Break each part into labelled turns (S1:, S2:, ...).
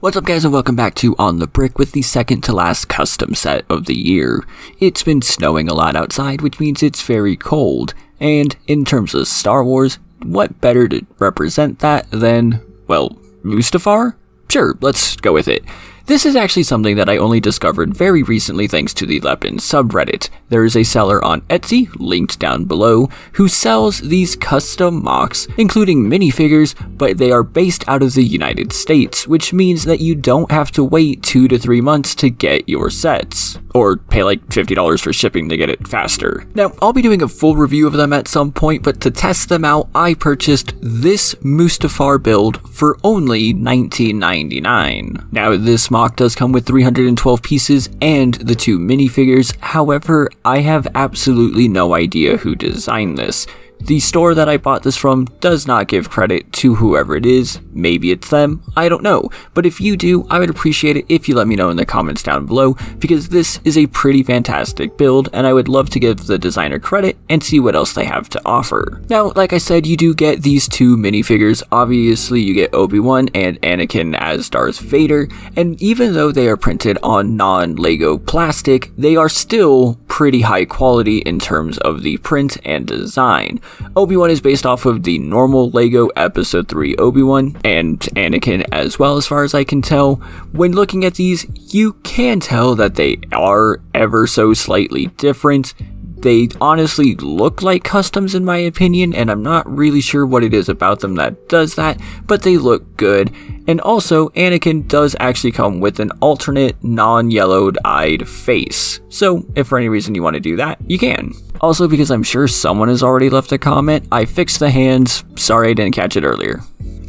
S1: What's up guys and welcome back to On the Brick with the second to last custom set of the year. It's been snowing a lot outside, which means it's very cold, and in terms of Star Wars, what better to represent that than, well, Mustafar? Sure, let's go with it. This is actually something that I only discovered very recently thanks to the Lepin subreddit. There is a seller on Etsy, linked down below, who sells these custom mocks, including minifigures, but they are based out of the United States, which means that you don't have to wait 2 to 3 months to get your sets. Or pay like $50 for shipping to get it faster. Now, I'll be doing a full review of them at some point, but to test them out, I purchased this Mustafar build for only $19.99. Now, this mock does come with 312 pieces and the 2 minifigures, however, I have absolutely no idea who designed this. The store that I bought this from does not give credit to whoever it is. Maybe it's them, I don't know. But if you do, I would appreciate it if you let me know in the comments down below, because this is a pretty fantastic build and I would love to give the designer credit and see what else they have to offer. Now, like I said, you do get these 2 minifigures. Obviously, you get Obi-Wan and Anakin as Darth Vader, and even though they are printed on non-Lego plastic, they are still pretty high quality in terms of the print and design. Obi-Wan is based off of the normal Lego Episode 3 Obi-Wan, and Anakin as well, as far as I can tell. When looking at these, you can tell that they are ever so slightly different. They honestly look like customs in my opinion, and I'm not really sure what it is about them that does that, but they look good. And also, Anakin does actually come with an alternate non-yellowed eyed face. So, if for any reason you want to do that, you can. Also, because I'm sure someone has already left a comment, I fixed the hands. Sorry I didn't catch it earlier.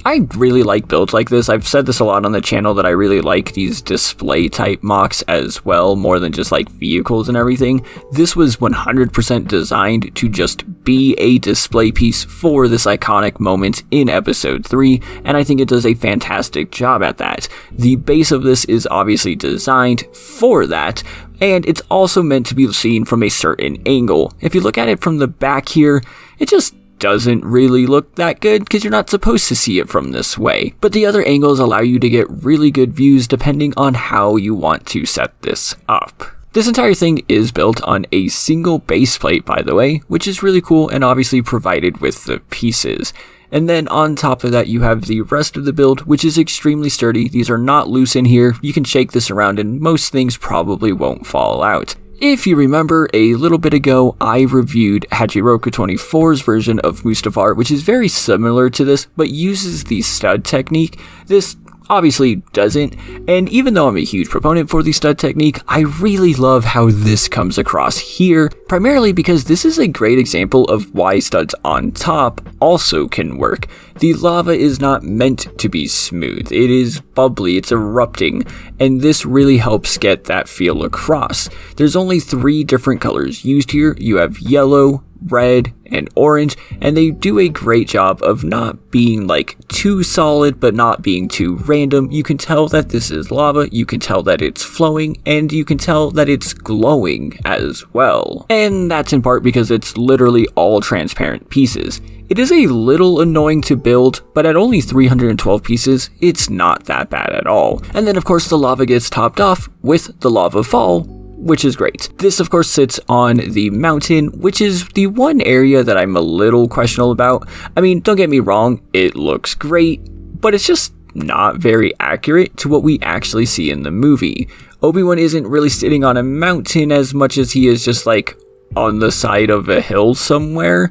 S1: I really like builds like this. I've said this a lot on the channel that I really like these display type mocks as well, more than just like vehicles and everything. This was 100% designed to just be a display piece for this iconic moment in Episode 3, and I think it does a fantastic job at that. The base of this is obviously designed for that, and it's also meant to be seen from a certain angle. If you look at it from the back here, it just doesn't really look that good because you're not supposed to see it from this way. But the other angles allow you to get really good views depending on how you want to set this up. This entire thing is built on a single base plate, by the way, which is really cool and obviously provided with the pieces. And then on top of that, you have the rest of the build, which is extremely sturdy. These are not loose in here. You can shake this around and most things probably won't fall out. If you remember, a little bit ago, I reviewed hachiroku 24's version of Mustafar, which is very similar to this, but uses the stud technique. This obviously doesn't, and even though I'm a huge proponent for the stud technique, I really love how this comes across here, primarily because this is a great example of why studs on top also can work. The lava is not meant to be smooth, it is bubbly, it's erupting, and this really helps get that feel across. There's only 3 different colors used here. You have yellow, red, and orange, and they do a great job of not being like too solid but not being too random. You can tell that this is lava, you can tell that it's flowing, and you can tell that it's glowing as well. And that's in part because it's literally all transparent pieces. It is a little annoying to build, but at only 312 pieces, it's not that bad at all. And then of course the lava gets topped off with the lava fall, which is great. This of course sits on the mountain, which is the one area that I'm a little questionable about. I mean, don't get me wrong, it looks great, but it's just not very accurate to what we actually see in the movie. Obi-Wan isn't really sitting on a mountain as much as he is just like on the side of a hill somewhere.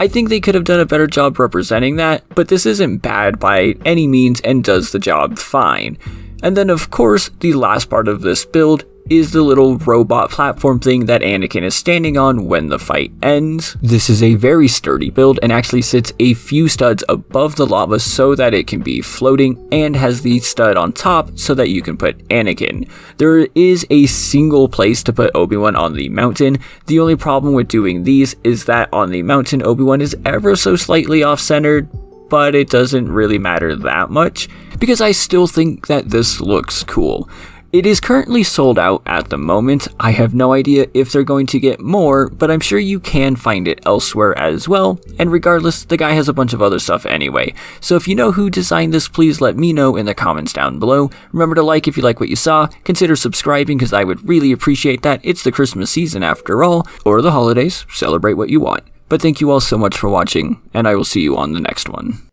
S1: I think they could have done a better job representing that, but this isn't bad by any means and does the job fine. And then of course, the last part of this build is the little robot platform thing that Anakin is standing on when the fight ends. This is a very sturdy build and actually sits a few studs above the lava so that it can be floating, and has the stud on top so that you can put Anakin. There is a single place to put Obi-Wan on the mountain. The only problem with doing these is that on the mountain Obi-Wan is ever so slightly off-centered, but it doesn't really matter that much because I still think that this looks cool. It is currently sold out at the moment. I have no idea if they're going to get more, but I'm sure you can find it elsewhere as well. And regardless, the guy has a bunch of other stuff anyway. So if you know who designed this, please let me know in the comments down below. Remember to like if you like what you saw. Consider subscribing because I would really appreciate that. It's the Christmas season after all, or the holidays. Celebrate what you want. But thank you all so much for watching, and I will see you on the next one.